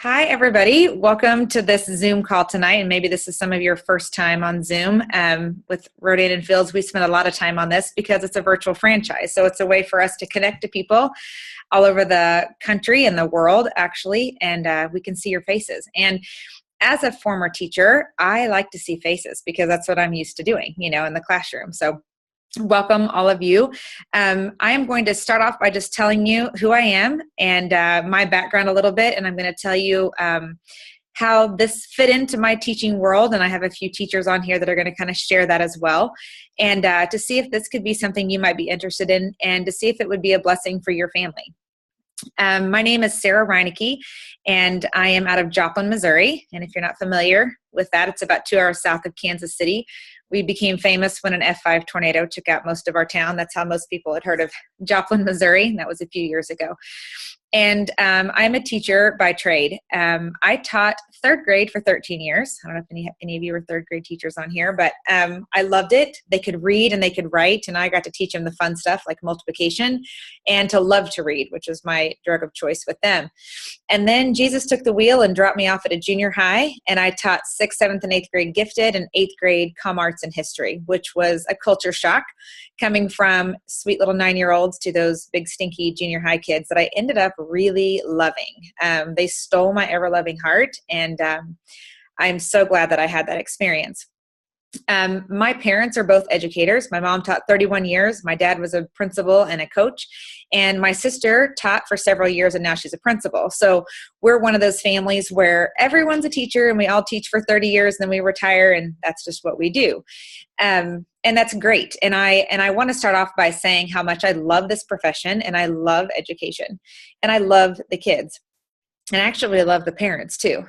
Hi, everybody. Welcome to this Zoom call tonight. And maybe this is some of your first time on Zoom. With Rodan and Fields, we spend a lot of time on this because it's a virtual franchise. So it's a way for us to connect to people all over the country and the world, actually, and we can see your faces. And as a former teacher, I like to see faces because that's what I'm used to doing, in the classroom. So welcome, all of you. I am going to start off by just telling you who I am and my background a little bit, and I'm going to tell you how this fit into my teaching world, and I have a few teachers on here that are going to kind of share that as well, and to see if this could be something you might be interested in, and to see if it would be a blessing for your family. My name is Sara Reineke, and I am out of Joplin, Missouri. And if you're not familiar with that, it's about 2 hours south of Kansas City. We became famous when an F5 tornado took out most of our town. That's how most people had heard of Joplin, Missouri. And that was a few years ago. And I'm a teacher by trade. I taught third grade for 13 years. I don't know if any of you were third grade teachers on here, but I loved it. They could read and they could write, and I got to teach them the fun stuff like multiplication and to love to read, which was my drug of choice with them. And then Jesus took the wheel and dropped me off at a junior high, and I taught 6th, 7th, and 8th grade gifted and 8th grade comm arts and history, which was a culture shock coming from sweet little 9-year-olds to those big stinky junior high kids that I ended up really loving. They stole my ever-loving heart, and I'm so glad that I had that experience. My parents are both educators. My mom taught 31 years. My dad was a principal and a coach, and my sister taught for several years, and now she's a principal. So we're one of those families where everyone's a teacher, and we all teach for 30 years, and then we retire, and that's just what we do. And that's great. And I want to start off by saying how much I love this profession, and I love education, and I love the kids, and actually I love the parents too.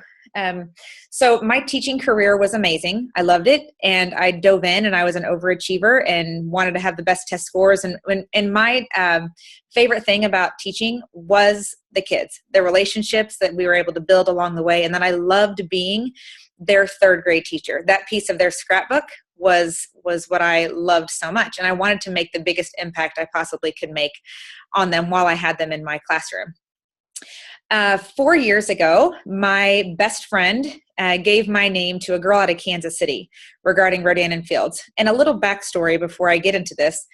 So my teaching career was amazing. I loved it, and I dove in, and I was an overachiever and wanted to have the best test scores. And my favorite thing about teaching was the kids, the relationships that we were able to build along the way. And then I loved being their third grade teacher. That piece of their scrapbook was what I loved so much. And I wanted to make the biggest impact I possibly could make on them while I had them in my classroom. 4 years ago, my best friend gave my name to a girl out of Kansas City regarding Rodan and Fields. And a little backstory before I get into this.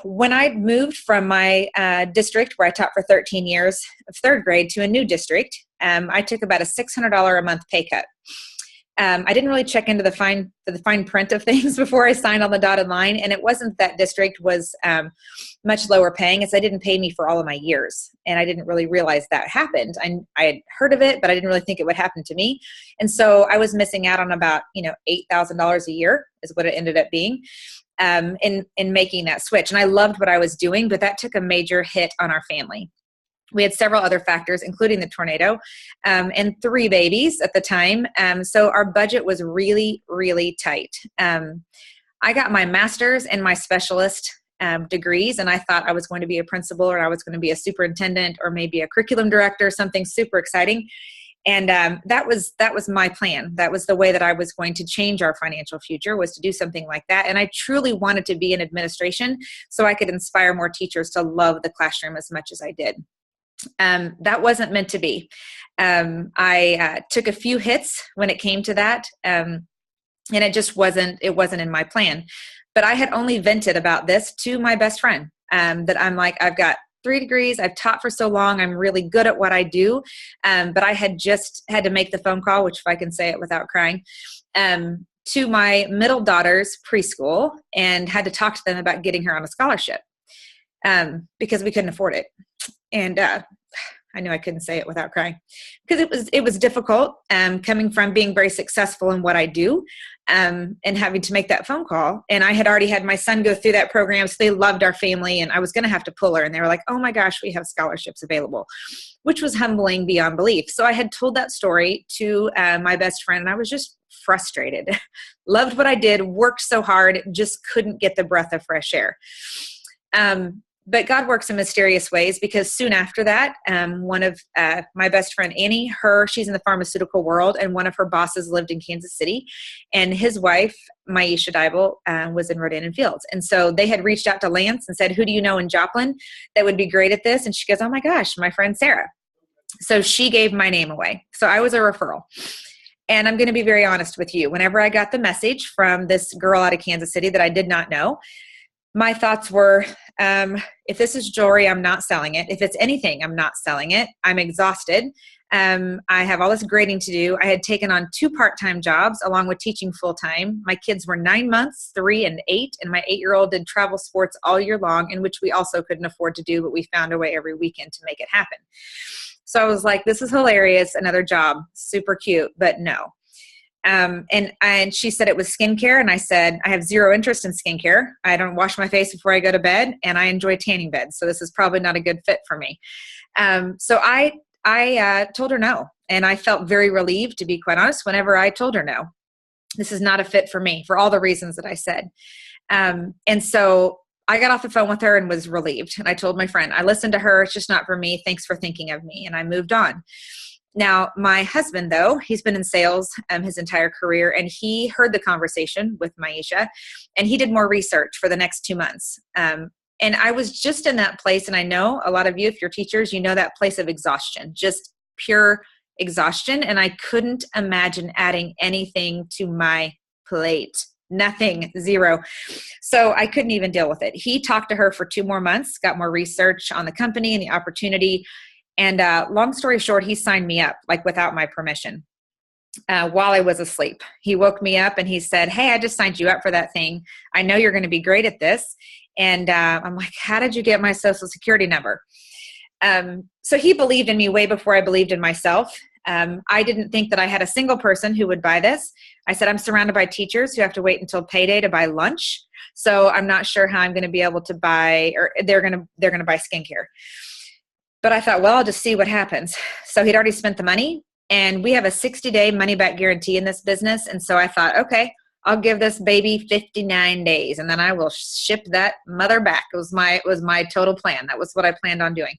When I moved from my district where I taught for 13 years of third grade to a new district, I took about a $600 a month pay cut. I didn't really check into the fine print of things before I signed on the dotted line, and it wasn't that district was much lower paying. It's they didn't pay me for all of my years, and I didn't really realize that happened. I had heard of it, but I didn't really think it would happen to me, and so I was missing out on about $8,000 a year is what it ended up being in making that switch. And I loved what I was doing, but that took a major hit on our family. We had several other factors, including the tornado, and 3 babies at the time. So our budget was really, really tight. I got my master's and my specialist degrees, and I thought I was going to be a principal, or I was going to be a superintendent, or maybe a curriculum director, something super exciting. And that was my plan. That was the way that I was going to change our financial future, was to do something like that. And I truly wanted to be in administration so I could inspire more teachers to love the classroom as much as I did. That wasn't meant to be. I took a few hits when it came to that, and it just wasn't in my plan. But I had only vented about this to my best friend, that I'm like, I've got 3 degrees, I've taught for so long, I'm really good at what I do, but I had just had to make the phone call, which if I can say it without crying, to my middle daughter's preschool, and had to talk to them about getting her on a scholarship, because we couldn't afford it. And I knew I couldn't say it without crying, because it was difficult, coming from being very successful in what I do, and having to make that phone call. And I had already had my son go through that program, so they loved our family, and I was going to have to pull her. And they were like, "Oh my gosh, we have scholarships available," which was humbling beyond belief. So I had told that story to my best friend, and I was just frustrated. Loved what I did, worked so hard, just couldn't get the breath of fresh air. But God works in mysterious ways, because soon after that, one of my best friend, Annie, she's in the pharmaceutical world, and one of her bosses lived in Kansas City, and his wife, Maisha Dybel, was in Rodan and Fields. And so they had reached out to Lance and said, "Who do you know in Joplin that would be great at this?" And she goes, "Oh my gosh, my friend Sarah." So she gave my name away. So I was a referral. And I'm going to be very honest with you. Whenever I got the message from this girl out of Kansas City that I did not know, my thoughts were, if this is jewelry, I'm not selling it. If it's anything, I'm not selling it. I'm exhausted. I have all this grading to do. I had taken on 2 part-time jobs along with teaching full-time. My kids were 9 months, 3 and 8, and my 8-year-old did travel sports all year long, in which we also couldn't afford to do, but we found a way every weekend to make it happen. So I was like, this is hilarious. Another job, super cute, but no. And she said it was skincare. And I said, I have zero interest in skincare. I don't wash my face before I go to bed, and I enjoy tanning beds. So this is probably not a good fit for me. So I told her no. And I felt very relieved, to be quite honest, whenever I told her no. This is not a fit for me for all the reasons that I said. And so I got off the phone with her and was relieved. And I told my friend, I listened to her. It's just not for me. Thanks for thinking of me. And I moved on. Now, my husband, though, he's been in sales his entire career, and he heard the conversation with Maisha, and he did more research for the next 2 months. And I was just in that place, and I know a lot of you, if you're teachers, you know that place of exhaustion, just pure exhaustion, and I couldn't imagine adding anything to my plate. Nothing, zero. So I couldn't even deal with it. He talked to her for 2 more months, got more research on the company and the opportunity. And long story short, he signed me up, like without my permission, while I was asleep. He woke me up and he said, hey, I just signed you up for that thing. I know you're going to be great at this. And I'm like, how did you get my social security number? So he believed in me way before I believed in myself. I didn't think that I had a single person who would buy this. I said, I'm surrounded by teachers who have to wait until payday to buy lunch. So I'm not sure how I'm going to be able to buy, or they're going to buy skincare. But I thought, well, I'll just see what happens. So he'd already spent the money, and we have a 60-day money-back guarantee in this business. And so I thought, okay, I'll give this baby 59 days, and then I will ship that mother back. It was my total plan. That was what I planned on doing.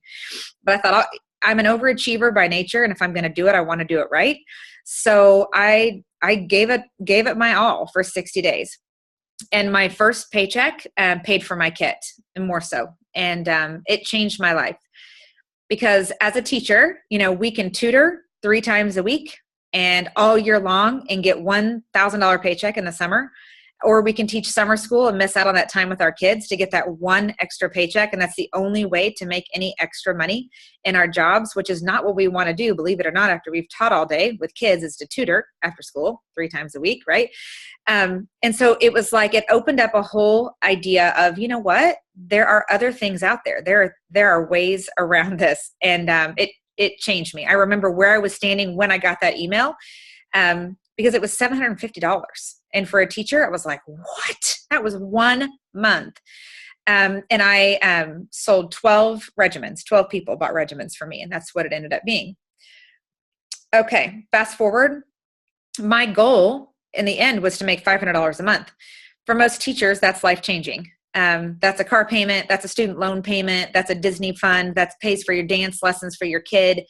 But I thought, I'm an overachiever by nature, and if I'm going to do it, I want to do it right. So I gave it my all for 60 days. And my first paycheck paid for my kit, and more so. And it changed my life. Because as a teacher, we can tutor 3 times a week and all year long and get $1,000 paycheck in the summer. Or we can teach summer school and miss out on that time with our kids to get that 1 extra paycheck. And that's the only way to make any extra money in our jobs, which is not what we want to do, believe it or not, after we've taught all day with kids, is to tutor after school 3 times a week, right? And so it was like it opened up a whole idea of, you know what? There are other things out there. There are ways around this. And it changed me. I remember where I was standing when I got that email, because it was $750. And for a teacher, I was like, what? That was 1 month. And I sold 12 regimens. 12 people bought regimens for me, and that's what it ended up being. Okay, fast forward. My goal in the end was to make $500 a month. For most teachers, that's life-changing. That's a car payment. That's a student loan payment. That's a Disney fund. That pays for your dance lessons for your kid.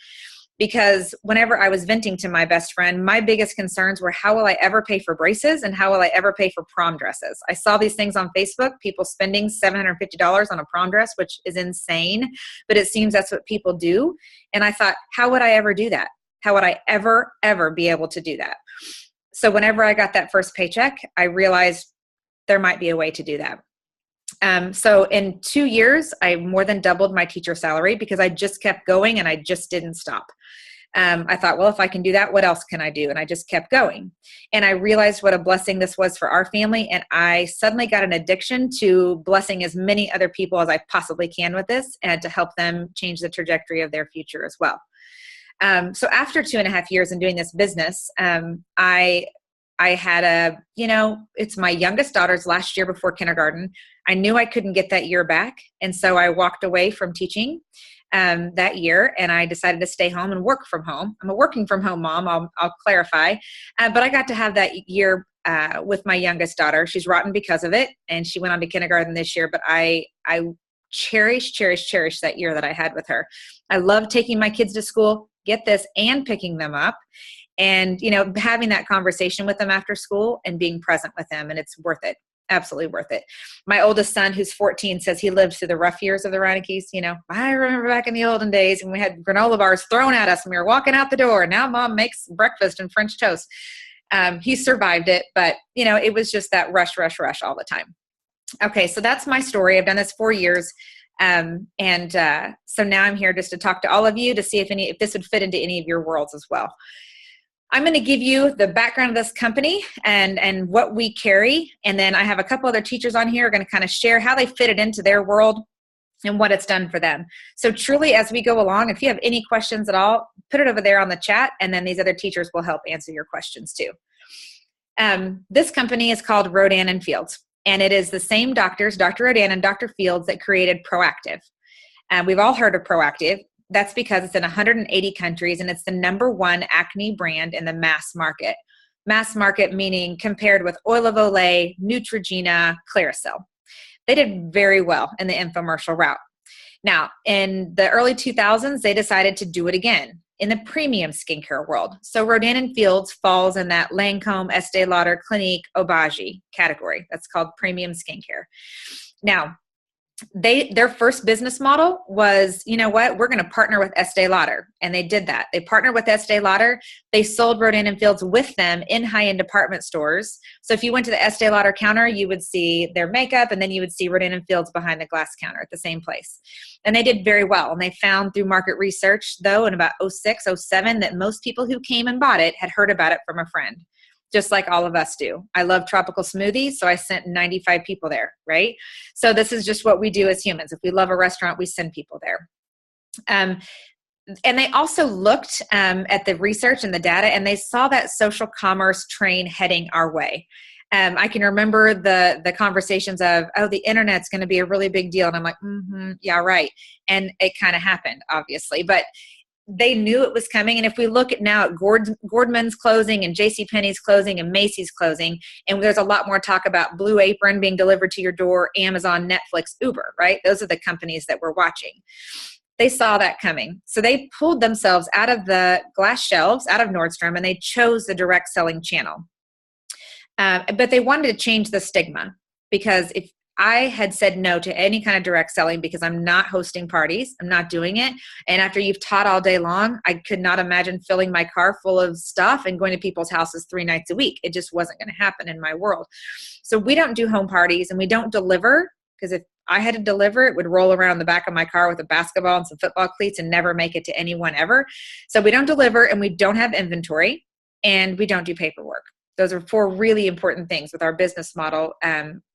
Because whenever I was venting to my best friend, my biggest concerns were, how will I ever pay for braces, and how will I ever pay for prom dresses? I saw these things on Facebook, people spending $750 on a prom dress, which is insane, but it seems that's what people do. And I thought, how would I ever do that? How would I ever be able to do that? So whenever I got that first paycheck, I realized there might be a way to do that. So in 2 years, I more than doubled my teacher salary because I just kept going and I just didn't stop. I thought, well, if I can do that, what else can I do? And I just kept going. And I realized what a blessing this was for our family. And I suddenly got an addiction to blessing as many other people as I possibly can with this, and to help them change the trajectory of their future as well. So after 2.5 years in doing this business, I had it's my youngest daughter's last year before kindergarten. I knew I couldn't get that year back. And so I walked away from teaching that year, and I decided to stay home and work from home. I'm a working from home mom, I'll clarify. But I got to have that year with my youngest daughter. She's rotten because of it, and she went on to kindergarten this year. But I cherish that year that I had with her. I love taking my kids to school, get this, and picking them up. And, having that conversation with them after school and being present with them, and it's worth it. Absolutely worth it. My oldest son, who's 14, says he lived through the rough years of the Reinekes. I remember back in the olden days when we had granola bars thrown at us and we were walking out the door. Now mom makes breakfast and French toast. He survived it, but it was just that rush all the time. Okay, so that's my story. I've done this 4 years. So now I'm here just to talk to all of you to see if this would fit into any of your worlds as well. I'm going to give you the background of this company and what we carry. And then I have a couple other teachers on here who are going to kind of share how they fit it into their world and what it's done for them. So truly, as we go along, if you have any questions at all, put it over there on the chat, and then these other teachers will help answer your questions too. This company is called Rodan and Fields, and it is the same doctors, Dr. Rodan and Dr. Fields, that created Proactive. We've all heard of Proactive. That's because it's in 180 countries, and it's the #1 acne brand in the mass market. Mass market meaning compared with Oil of Olay, Neutrogena, Clearasil. They did very well in the infomercial route. Now, in the early 2000s, they decided to do it again in the premium skincare world. So Rodan and Fields falls in that Lancome, Estee Lauder, Clinique, Obagi category. That's called premium skincare. Now, their first business model was, we're going to partner with Estee Lauder. And they did that. They partnered with Estee Lauder. They sold Rodan and Fields with them in high-end department stores. So if you went to the Estee Lauder counter, you would see their makeup, and then you would see Rodan and Fields behind the glass counter at the same place. And they did very well. And they found through market research, though, in about 06, 07, that most people who came and bought it had heard about it from a friend. Just like all of us do. I love tropical smoothies, so I sent 95 people there, right? So this is just what we do as humans. If we love a restaurant, we send people there. And they also looked at the research and the data, and they saw that social commerce train heading our way. I can remember the conversations of, the internet's going to be a really big deal. And I'm like, yeah, right. And it kind of happened, obviously. But they knew it was coming. And if we look at now at Gordman's closing and JCPenney's closing and Macy's closing, and there's a lot more talk about Blue Apron being delivered to your door, Amazon, Netflix, Uber, right? Those are the companies that we're watching. They saw that coming. So they pulled themselves out of the glass shelves, out of Nordstrom, and they chose the direct selling channel. But they wanted to change the stigma, because if I had said no to any kind of direct selling because I'm not hosting parties. I'm not doing it. And after you've taught all day long, I could not imagine filling my car full of stuff and going to people's houses 3 nights a week. It just wasn't going to happen in my world. So we don't do home parties, and we don't deliver, because if I had to deliver, it would roll around the back of my car with a basketball and some football cleats and never make it to anyone ever. So we don't deliver, and we don't have inventory, and we don't do paperwork. Those are 4 really important things with our business model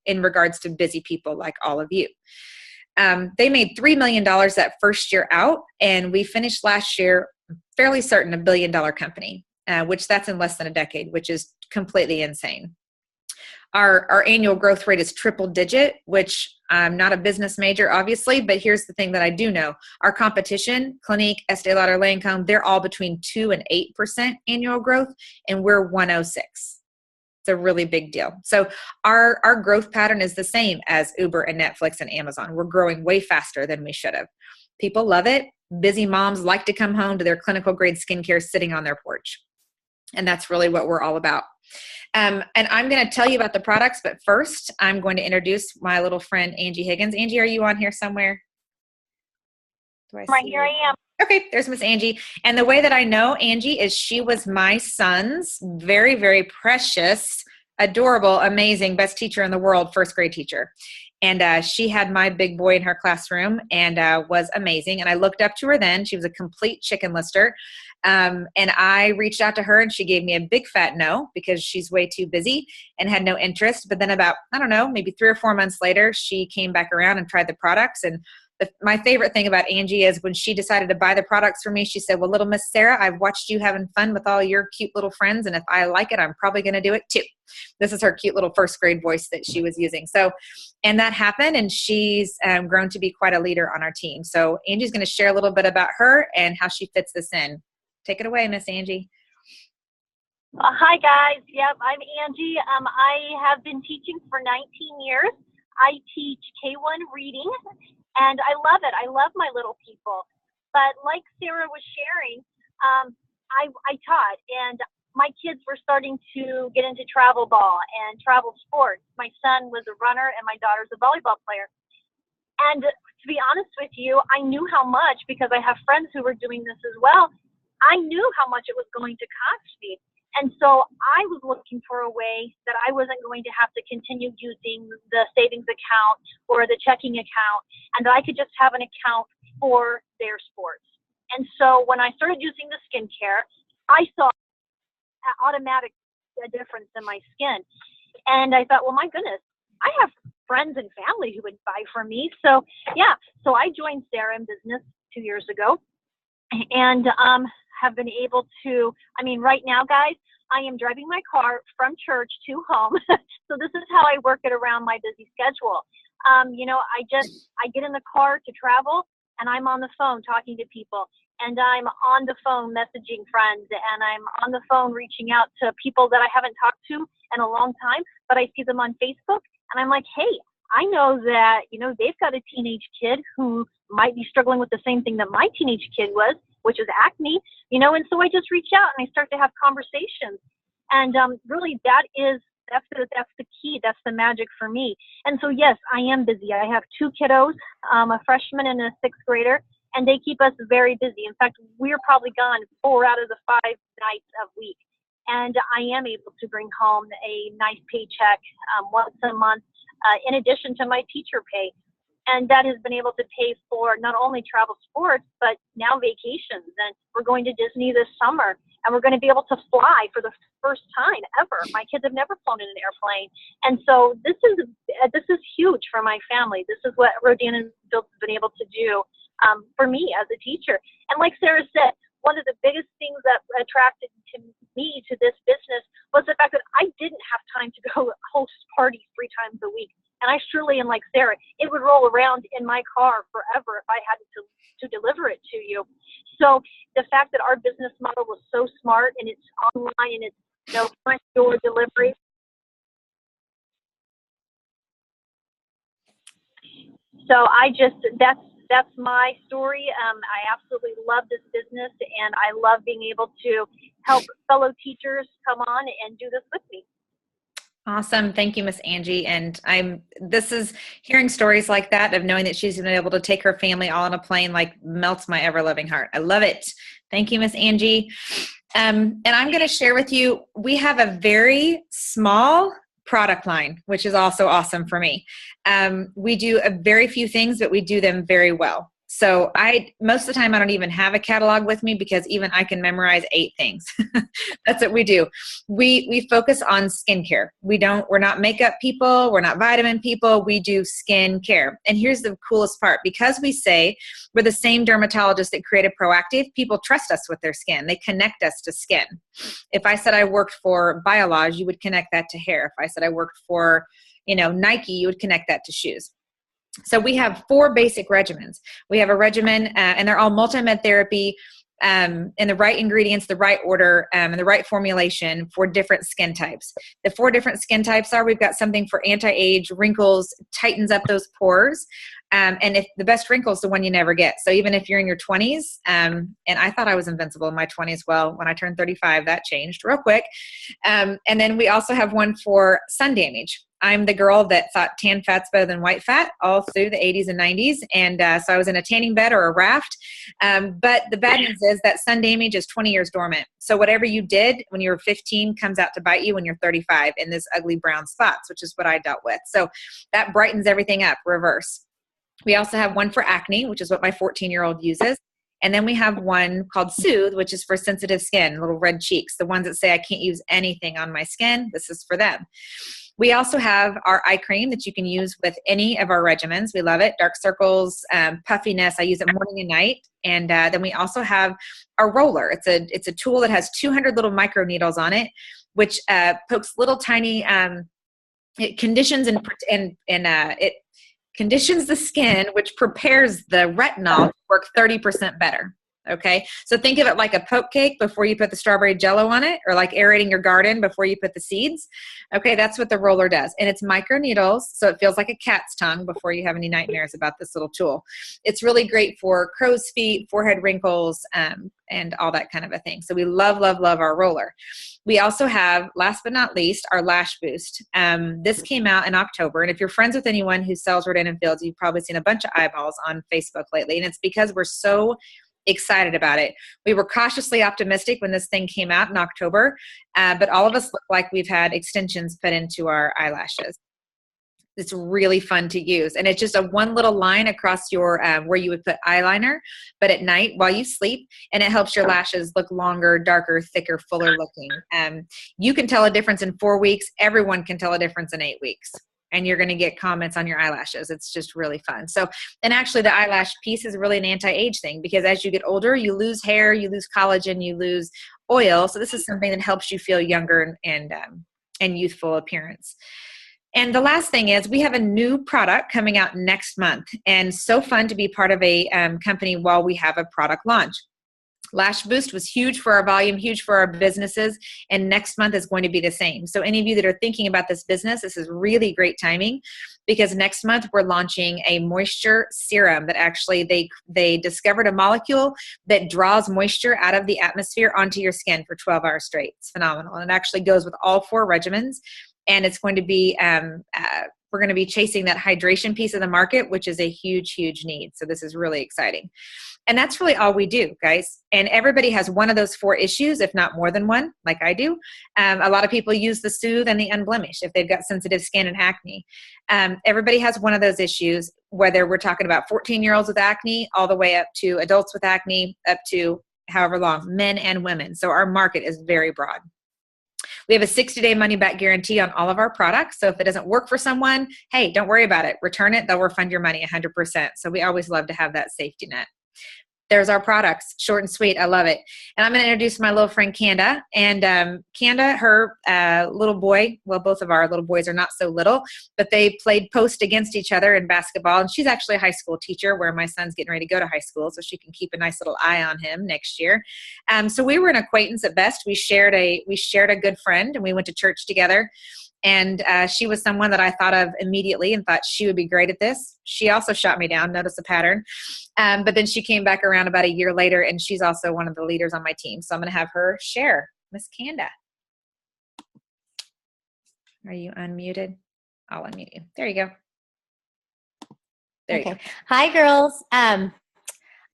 in regards to busy people like all of you. They made $3 million that first year out, and we finished last year, fairly certain, $1 billion company, which that's in less than a decade, which is completely insane. Our annual growth rate is triple digit, which I'm not a business major, obviously, but here's the thing that I do know. Our competition, Clinique, Estee Lauder, Lancome, they're all between 2 and 8% annual growth, and we're 106. It's a really big deal. So our growth pattern is the same as Uber and Netflix and Amazon. We're growing way faster than we should have. People love it. Busy moms like to come home to their clinical grade skincare sitting on their porch. And that's really what we're all about. And I'm going to tell you about the products, but first I'm going to introduce my little friend, Angie Higgins. Angie, are you on here somewhere? Right here I am. Okay, there's Miss Angie. And the way that I know Angie is she was my son's very, very precious, adorable, amazing, best teacher in the world, first grade teacher. And she had my big boy in her classroom and was amazing. And I looked up to her then. She was a complete chicken lister. And I reached out to her, and she gave me a big fat no, because she's way too busy and had no interest. But then about, I don't know, maybe 3 or 4 months later, she came back around and tried the products. And my favorite thing about Angie is when she decided to buy the products for me, she said, well, little Miss Sarah, I've watched you having fun with all your cute little friends. And if I like it, I'm probably going to do it too. This is her cute little first grade voice that she was using. So, and that happened, and she's grown to be quite a leader on our team. So Angie's going to share a little bit about her and how she fits this in. Take it away, Miss Angie. Hi, guys. Yep, I'm Angie. I have been teaching for 19 years. I teach K1 reading, and I love it. I love my little people. But like Sarah was sharing, I taught, and my kids were starting to get into travel ball and travel sports. My son was a runner and my daughter's a volleyball player. And to be honest with you, I knew how much, because I have friends who were doing this as well. I knew how much it was going to cost me. And so I was looking for a way that I wasn't going to have to continue using the savings account or the checking account, and that I could just have an account for their sports. And so when I started using the skincare, I saw an automatic difference in my skin. And I thought, well, my goodness, I have friends and family who would buy from me. So yeah, so I joined Sara in business 2 years ago, and have been able to, I mean, right now, guys, I am driving my car from church to home. So this is how I work it around my busy schedule. You know, I get in the car to travel, and I'm on the phone talking to people, and I'm on the phone messaging friends, and I'm on the phone reaching out to people that I haven't talked to in a long time, but I see them on Facebook, and I'm like, hey, I know that, you know, they've got a teenage kid who might be struggling with the same thing that my teenage kid was, which is acne, you know, and so I just reach out and I start to have conversations. And really that's the key. That's the magic for me. And so, yes, I am busy. I have 2 kiddos, a freshman and a 6th grader, and they keep us very busy. In fact, we're probably gone 4 out of the 5 nights a week. And I am able to bring home a nice paycheck once a month, in addition to my teacher pay. And that has been able to pay for not only travel sports, but now vacations. And we're going to Disney this summer, and we're going to be able to fly for the first time ever. My kids have never flown in an airplane. And so this is huge for my family. This is what Rodan and Fields has been able to do for me as a teacher. And like Sara said, one of the biggest things that attracted me to this business was the fact that I didn't have time to go host parties 3 times a week. And I surely, and like Sara, it would roll around in my car forever if I had to deliver it to you. So the fact that our business model was so smart, and it's online, and it's, you know, front door delivery. So that's my story. I absolutely love this business, and I love being able to help fellow teachers come on and do this with me. Awesome. Thank you, Miss Angie. And this is hearing stories like that, of knowing that she's been able to take her family all on a plane, like melts my ever loving heart. I love it. Thank you, Miss Angie. And I'm going to share with you, we have a very small product line, which is also awesome for me. We do a very few things, but we do them very well. So most of the time I don't even have a catalog with me, because even I can memorize 8 things. That's what we do. We focus on skincare. We're not makeup people. We're not vitamin people. We do skincare. And here's the coolest part. Because we say we're the same dermatologist that created Proactive, people trust us with their skin. They connect us to skin. If I said I worked for Biolage, you would connect that to hair. If I said I worked for, Nike, you would connect that to shoes. So we have 4 basic regimens. We have a regimen, and they're all multi-med therapy, and the right ingredients, the right order, and the right formulation for different skin types. The 4 different skin types are, we've got something for anti-age, wrinkles, tightens up those pores. And if the best wrinkle is the one you never get. So even if you're in your 20s, and I thought I was invincible in my 20s. Well, when I turned 35, that changed real quick. And then we also have one for sun damage. I'm the girl that thought tan fat's better than white fat all through the 80s and 90s. And so I was in a tanning bed or a raft. But the bad news is that sun damage is 20 years dormant. So whatever you did when you were 15 comes out to bite you when you're 35 in this ugly brown spots, which is what I dealt with. So that brightens everything up, reverse. We also have one for acne, which is what my 14-year-old uses. And then we have one called Soothe, which is for sensitive skin, little red cheeks, the ones that say I can't use anything on my skin. This is for them. We also have our eye cream that you can use with any of our regimens. We love it. Dark circles, puffiness. I use it morning and night. And then we also have our roller. It's a tool that has 200 little micro needles on it, which pokes little tiny it conditions and it conditions the skin, which prepares the retinol to work 30% better. Okay. So think of it like a poke cake before you put the strawberry jello on it, or like aerating your garden before you put the seeds. Okay. That's what the roller does. And it's micro needles. So it feels like a cat's tongue before you have any nightmares about this little tool. It's really great for crow's feet, forehead wrinkles, and all that kind of a thing. So we love, love, love our roller. We also have, last but not least, our Lash Boost. This came out in October. And if you're friends with anyone who sells Rodan & Fields, you've probably seen a bunch of eyeballs on Facebook lately. And it's because we're so excited about it. We were cautiously optimistic when this thing came out in October, but all of us look like we've had extensions put into our eyelashes. It's really fun to use. And it's just a one little line across your, where you would put eyeliner, but at night while you sleep, and it helps your lashes look longer, darker, thicker, fuller looking. You can tell a difference in 4 weeks. Everyone can tell a difference in 8 weeks. And you're going to get comments on your eyelashes. It's just really fun. So, and actually the eyelash piece is really an anti-age thing, because as you get older, you lose hair, you lose collagen, you lose oil. So this is something that helps you feel younger and youthful appearance. And the last thing is, we have a new product coming out next month, and so fun to be part of a company while we have a product launch. Lash Boost was huge for our volume, huge for our businesses, and next month is going to be the same. So any of you that are thinking about this business, this is really great timing, because next month we're launching a moisture serum that actually they discovered a molecule that draws moisture out of the atmosphere onto your skin for 12 hours straight. It's phenomenal. And it actually goes with all 4 regimens. And it's going to be, we're going to be chasing that hydration piece of the market, which is a huge, huge need. So this is really exciting. And that's really all we do, guys. And everybody has one of those 4 issues, if not more than one, like I do. A lot of people use the Soothe and the Unblemished if they've got sensitive skin and acne. Everybody has one of those issues, whether we're talking about 14-year-olds with acne, all the way up to adults with acne, up to however long, men and women. So our market is very broad. We have a 60-day money-back guarantee on all of our products. So if it doesn't work for someone, hey, don't worry about it. Return it. They'll refund your money 100%. So we always love to have that safety net. There's our products, short and sweet. I love it. And I'm going to introduce my little friend, Kanda. And Kanda, her little boy, well, both of our little boys are not so little, but they played post against each other in basketball. And she's actually a high school teacher, where my son's getting ready to go to high school, so she can keep a nice little eye on him next year. So we were an acquaintance at best. We shared a good friend, and we went to church together. And she was someone that I thought of immediately and thought she would be great at this. She also shot me down, notice a pattern. But then she came back around about a year later, and she's also one of the leaders on my team. So I'm going to have her share. Miss Kanda. Are you unmuted? I'll unmute you. There you go. There you go. Hi, girls. I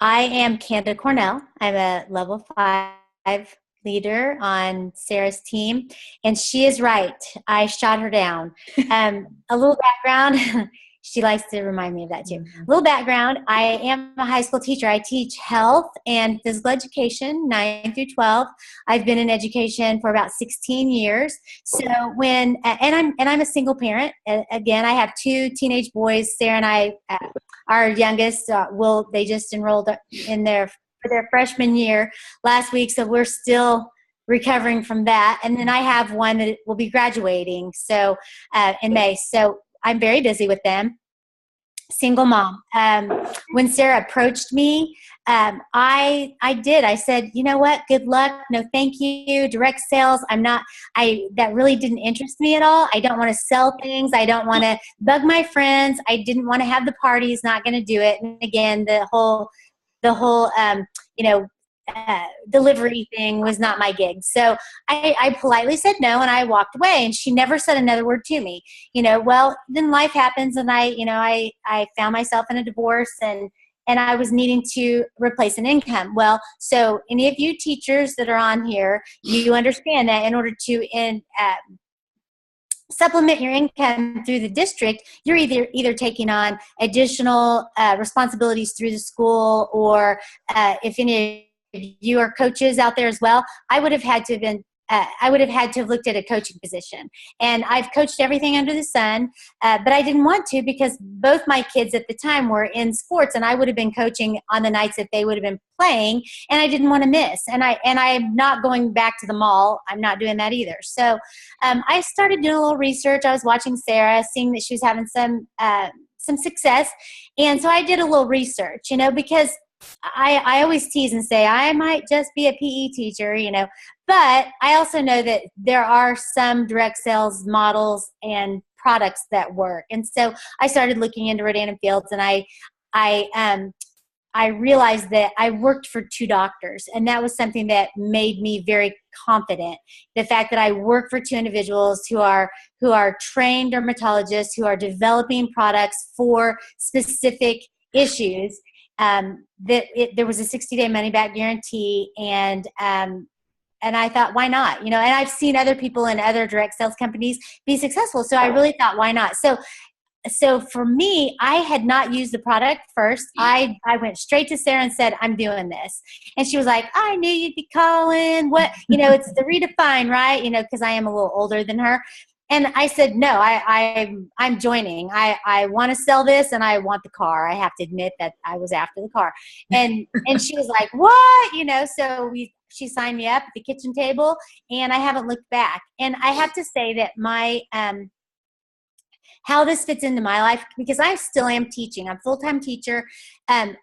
am Kanda Cornell. I'm a level 5 leader on Sarah's team, and she is right. I shot her down. A little background. She likes to remind me of that too. A little background. I am a high school teacher. I teach health and physical education, 9 through 12. I've been in education for about 16 years. So and I'm a single parent. Again, I have 2 teenage boys. Sarah and I, our youngest, they just enrolled in for their freshman year last week. So we're still recovering from that. And then I have one that will be graduating in May. So I'm very busy with them. Single mom. When Sarah approached me, I said, you know what? Good luck. No, thank you. Direct sales. That really didn't interest me at all. I don't want to sell things. I don't want to bug my friends. I didn't want to have the parties, not going to do it. And again, the whole delivery thing was not my gig. So I politely said no, and I walked away, and she never said another word to me. Well, then life happens, and I found myself in a divorce, and I was needing to replace an income. Well, so any of you teachers that are on here, you understand that in order to supplement your income through the district, you're either taking on additional responsibilities through the school, or if any of you are coaches out there as well, I would have had to have looked at a coaching position. And I've coached everything under the sun, but I didn't want to, because both my kids at the time were in sports, and I would have been coaching on the nights that they would have been playing, and I didn't want to miss. And I'm not going back to the mall. I'm not doing that either. So I started doing a little research. I was watching Sarah, seeing that she was having some success. And so I did a little research, because I always tease and say I might just be a PE teacher, but I also know that there are some direct sales models and products that work. And so I started looking into Rodan and Fields, and I realized that I worked for 2 doctors, and that was something that made me very confident. The fact that I work for 2 individuals who are trained dermatologists, who are developing products for specific issues. There was a 60-day money-back guarantee, and I thought, why not? And I've seen other people in other direct sales companies be successful, so I really thought, why not? So for me, I had not used the product first. I went straight to Sara and said, I'm doing this. And she was like, I knew you'd be calling. What, it's the redefine, right? Because I am a little older than her. And I said, no, I'm joining. I want to sell this, and I want the car. I have to admit that I was after the car. And she was like, what? So she signed me up at the kitchen table, and I haven't looked back. And I have to say that my how this fits into my life, because I still am teaching. I'm a full-time teacher.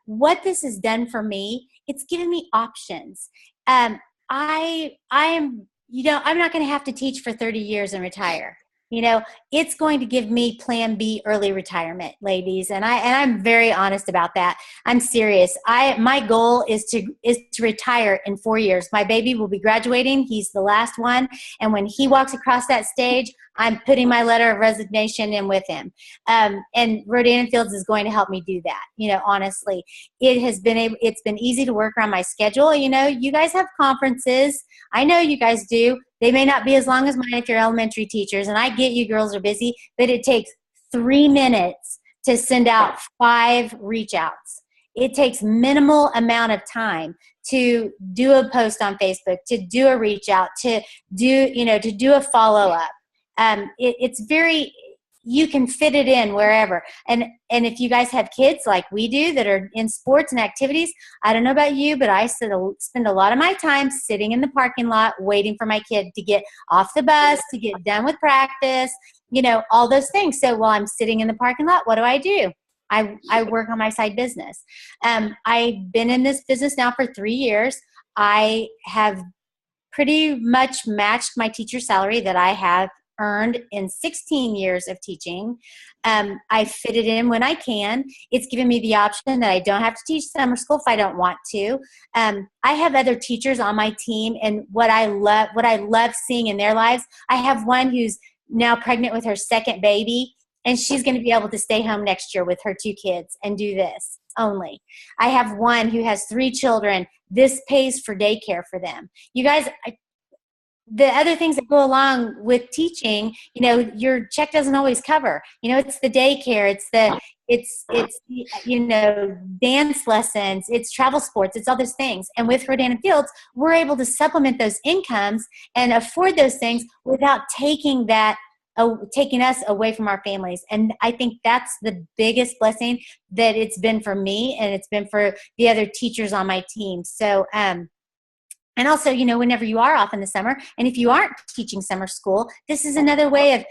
What this has done for me, it's given me options. I am, I'm not going to have to teach for 30 years and retire. It's going to give me plan B, early retirement, ladies. And I'm very honest about that. I'm serious. My goal is to retire in 4 years. My baby will be graduating. He's the last one. And when he walks across that stage, I'm putting my letter of resignation in with him. And Rodan and Fields is going to help me do that. Honestly, it's been easy to work around my schedule. You guys have conferences. I know you guys do. They may not be as long as mine if you're elementary teachers, and I get you girls are busy, but it takes 3 minutes to send out 5 reach outs. It takes minimal amount of time to do a post on Facebook, to do a reach out, to do a follow up. It's very, you can fit it in wherever. And if you guys have kids like we do that are in sports and activities, I don't know about you, but I spend a lot of my time sitting in the parking lot waiting for my kid to get off the bus, to get done with practice, all those things. So while I'm sitting in the parking lot, what do? I work on my side business. I've been in this business now for 3 years. I have pretty much matched my teacher salary that I have earned in 16 years of teaching. I fit it in when I can. It's given me the option that I don't have to teach summer school if I don't want to. I have other teachers on my team, and what I love seeing in their lives, I have one who's now pregnant with her 2nd baby, and she's going to be able to stay home next year with her 2 kids and do this only. I have one who has 3 children. This pays for daycare for them. You guys, the other things that go along with teaching, your check doesn't always cover. It's the daycare, it's dance lessons, it's travel sports, it's all those things. And with Rodan and Fields, we're able to supplement those incomes and afford those things without taking us away from our families. And I think that's the biggest blessing that it's been for me, and it's been for the other teachers on my team. So, and also, whenever you are off in the summer, and if you aren't teaching summer school, this is another way of,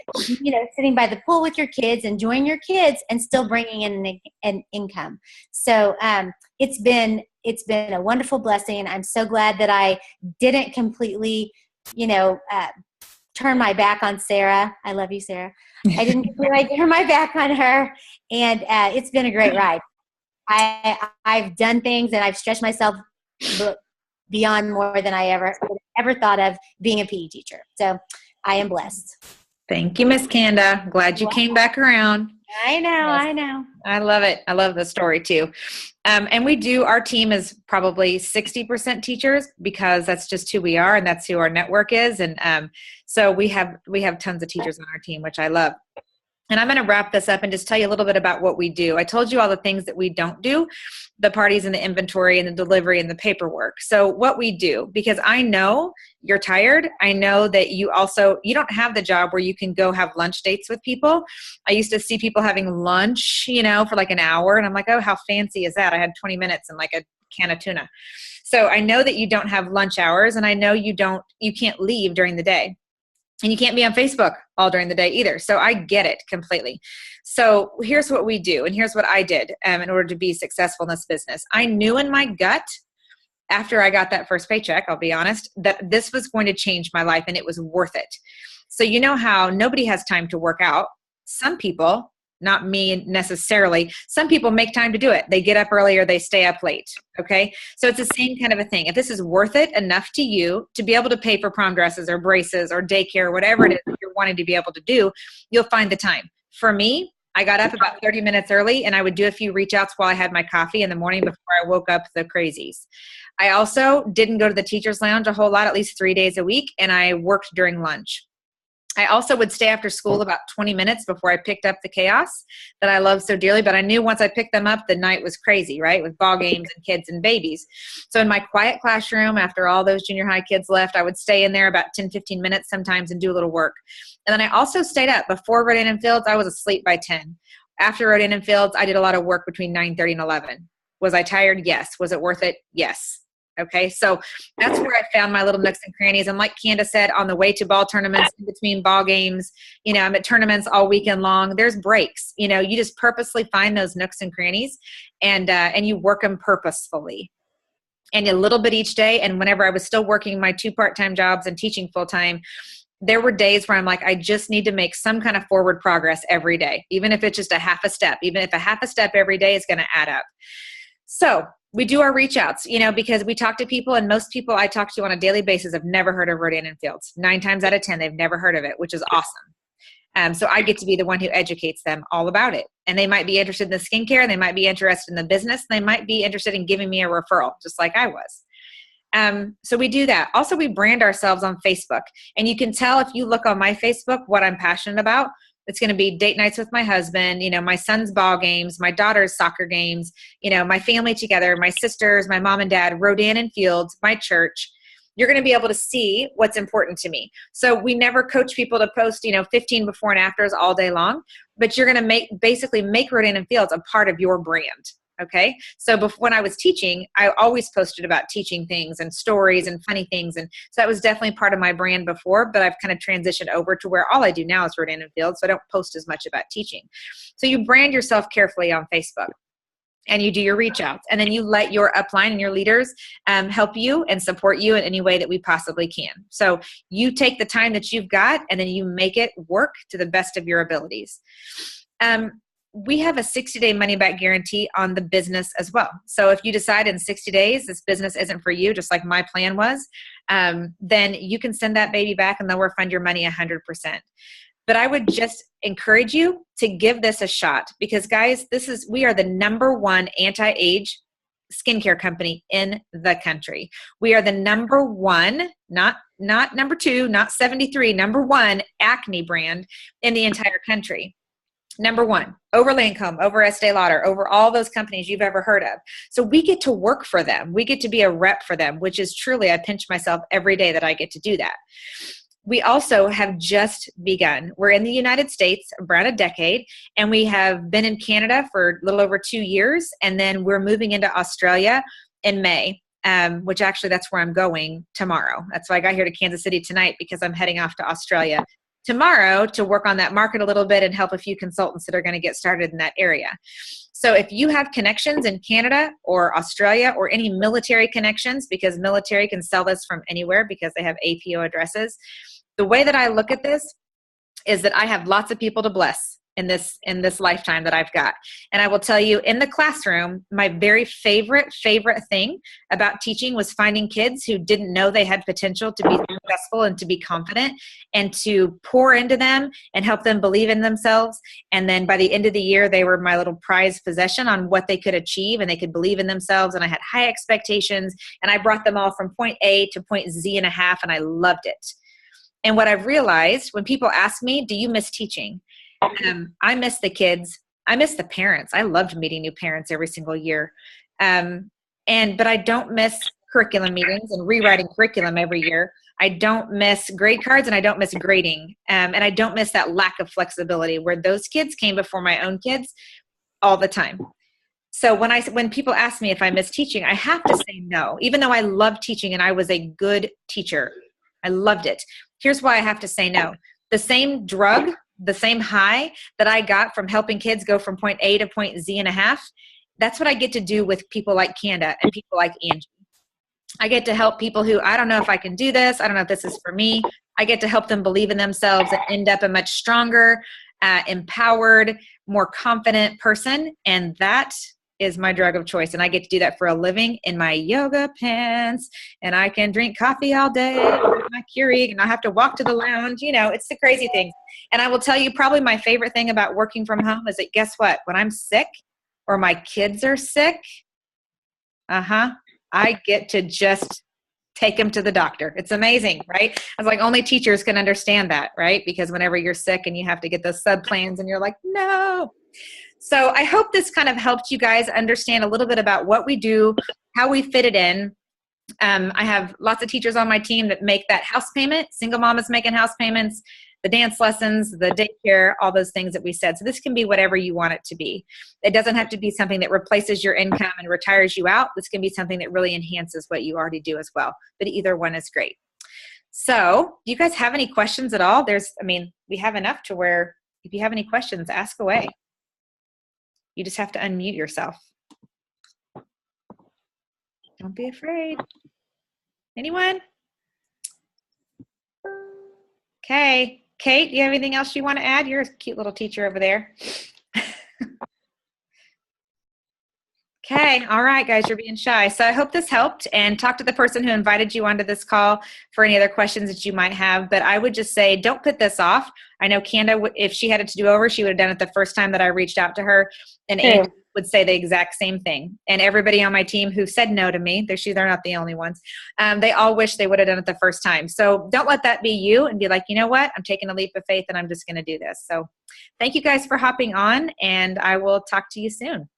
sitting by the pool with your kids, enjoying your kids, and still bringing in an income. So it's been a wonderful blessing. I'm so glad that I didn't completely, turn my back on Sara. I love you, Sara. I didn't completely turn my back on her, and it's been a great ride. I've done things, and I've stretched myself beyond more than I ever thought of being a PE teacher. So I am blessed. Thank you, Miss Kanda. Glad you came back around. I know. I love it. I love the story too. And our team is probably 60% teachers, because that's just who we are, and that's who our network is. And so we have tons of teachers on our team, which I love. And I'm going to wrap this up and just tell you a little bit about what we do. I told you all the things that we don't do, the parties and the inventory and the delivery and the paperwork. So what we do, because I know you're tired. I know that you don't have the job where you can go have lunch dates with people. I used to see people having lunch, for like an hour. And I'm like, oh, how fancy is that? I had 20 minutes and like a can of tuna. So I know that you don't have lunch hours, and I know you can't leave during the day. And you can't be on Facebook all during the day either. So I get it completely. So here's what we do. And here's what I did in order to be successful in this business. I knew in my gut, after I got that first paycheck, I'll be honest, that this was going to change my life and it was worth it. So you know how nobody has time to work out. Some people, not me necessarily, some people make time to do it. They get up early or they stay up late. Okay. So it's the same kind of a thing. If this is worth it enough to you to be able to pay for prom dresses or braces or daycare, whatever it is that you're wanting to be able to do, you'll find the time. For me, I got up about 30 minutes early and I would do a few reach outs while I had my coffee in the morning before I woke up the crazies. I also didn't go to the teacher's lounge a whole lot, at least 3 days a week. And I worked during lunch. I also would stay after school about 20 minutes before I picked up the chaos that I love so dearly. But I knew once I picked them up, the night was crazy, right? With ball games and kids and babies. So in my quiet classroom, after all those junior high kids left, I would stay in there about 10, 15 minutes sometimes and do a little work. And then I also stayed up. Before Rodan and Fields, I was asleep by 10. After Rodan and Fields, I did a lot of work between 9:30 and 11. Was I tired? Yes. Was it worth it? Yes. Okay. So that's where I found my little nooks and crannies. And like Candace said, on the way to ball tournaments, in between ball games, I'm at tournaments all weekend long. There's breaks, you just purposely find those nooks and crannies and you work them purposefully and a little bit each day. And whenever I was still working my 2 part-time jobs and teaching full-time, there were days where I'm like, I just need to make some kind of forward progress every day, even if it's just a half a step, even if a half a step every day is going to add up. So we do our reach outs, because we talk to people, and most people I talk to on a daily basis have never heard of Rodan and Fields. 9 times out of 10, they've never heard of it, which is awesome. So I get to be the one who educates them all about it. And they might be interested in the skincare, and they might be interested in the business, and they might be interested in giving me a referral, just like I was. So we do that. Also, we brand ourselves on Facebook. And you can tell if you look on my Facebook what I'm passionate about. It's going to be date nights with my husband, my son's ball games, my daughter's soccer games, my family together, my sisters, my mom and dad, Rodan and Fields, my church. You're going to be able to see what's important to me. So we never coach people to post, 15 before and afters all day long, but you're going to basically make Rodan and Fields a part of your brand. Okay. So when I was teaching, I always posted about teaching things and stories and funny things. And so that was definitely part of my brand before, but I've kind of transitioned over to where all I do now is Rodan and Fields. So I don't post as much about teaching. So you brand yourself carefully on Facebook and you do your reach outs, and then you let your upline and your leaders help you and support you in any way that we possibly can. So you take the time that you've got and then you make it work to the best of your abilities. We have a 60-day money-back guarantee on the business as well. So if you decide in 60 days this business isn't for you, just like my plan was, then you can send that baby back and they'll refund your money 100%. But I would just encourage you to give this a shot because, guys, we are the #1 anti-age skincare company in the country. We are the #1, not number 2, not 73, #1 acne brand in the entire country. #1, over Lancome, over Estee Lauder, over all those companies you've ever heard of. So we get to work for them. We get to be a rep for them, which is truly, I pinch myself every day that I get to do that. We also have just begun. We're in the United States around a decade, and we have been in Canada for a little over 2 years, and then we're moving into Australia in May. Which actually that's where I'm going tomorrow. That's why I got here to Kansas City tonight because I'm heading off to Australia tomorrow to work on that market a little bit and help a few consultants that are going to get started in that area. So if you have connections in Canada or Australia or any military connections, because military can sell this from anywhere because they have APO addresses, the way that I look at this is that I have lots of people to bless in this lifetime that I've got. And I will tell you, in the classroom, my very favorite thing about teaching was finding kids who didn't know they had potential to be successful and to be confident, and to pour into them and help them believe in themselves. And then by the end of the year, they were my little prized possession on what they could achieve, and they could believe in themselves. And I had high expectations, and I brought them all from point A to point Z and a half, and I loved it. And what I've realized when people ask me, do you miss teaching? I miss the kids. I miss the parents. I loved meeting new parents every single year. But I don't miss curriculum meetings and rewriting curriculum every year. I don't miss grade cards, and I don't miss grading. And I don't miss that lack of flexibility where those kids came before my own kids all the time. So when people ask me if I miss teaching, I have to say no, even though I love teaching and I was a good teacher. I loved it. here's why I have to say no. The same drug, the same high that I got from helping kids go from point A to point Z and a half, that's what I get to do with people like Kanda and people like Angie. I get to help people who, I don't know if I can do this. I don't know if this is for me. I get to help them believe in themselves and end up a much stronger, empowered, more confident person. And that is my drug of choice. And I get to do that for a living in my yoga pants. And I can drink coffee all day with my Keurig, and I have to walk to the lounge. You know, it's the crazy thing. And I will tell you, probably my favorite thing about working from home is that, guess what? When I'm sick or my kids are sick, I get to just take them to the doctor. It's amazing, right? I was like, only teachers can understand that, right? Because whenever you're sick and you have to get those sub plans and you're like, no. So I hope this kind of helped you guys understand a little bit about what we do, how we fit it in. I have lots of teachers on my team that make that house payment. Single mamas making house payments, the dance lessons, the daycare, all those things that we said. So this can be whatever you want it to be. It doesn't have to be something that replaces your income and retires you out. This can be something that really enhances what you already do as well. But either one is great. So do you guys have any questions at all? We have enough to where if you have any questions, ask away. You just have to unmute yourself. Don't be afraid. Anyone? Okay. Kate, do you have anything else you want to add? You're a cute little teacher over there. Okay. All right, guys, you're being shy. So I hope this helped, and talk to the person who invited you onto this call for any other questions that you might have. But I would just say, don't put this off. I know Kanda, if she had it to do over, she would have done it the first time that I reached out to her. And Angie would say the exact same thing. And everybody on my team who said no to me, they're not the only ones. They all wish they would have done it the first time. So don't let that be you, and be like, you know what? I'm taking a leap of faith and I'm just going to do this. So thank you guys for hopping on, and I will talk to you soon.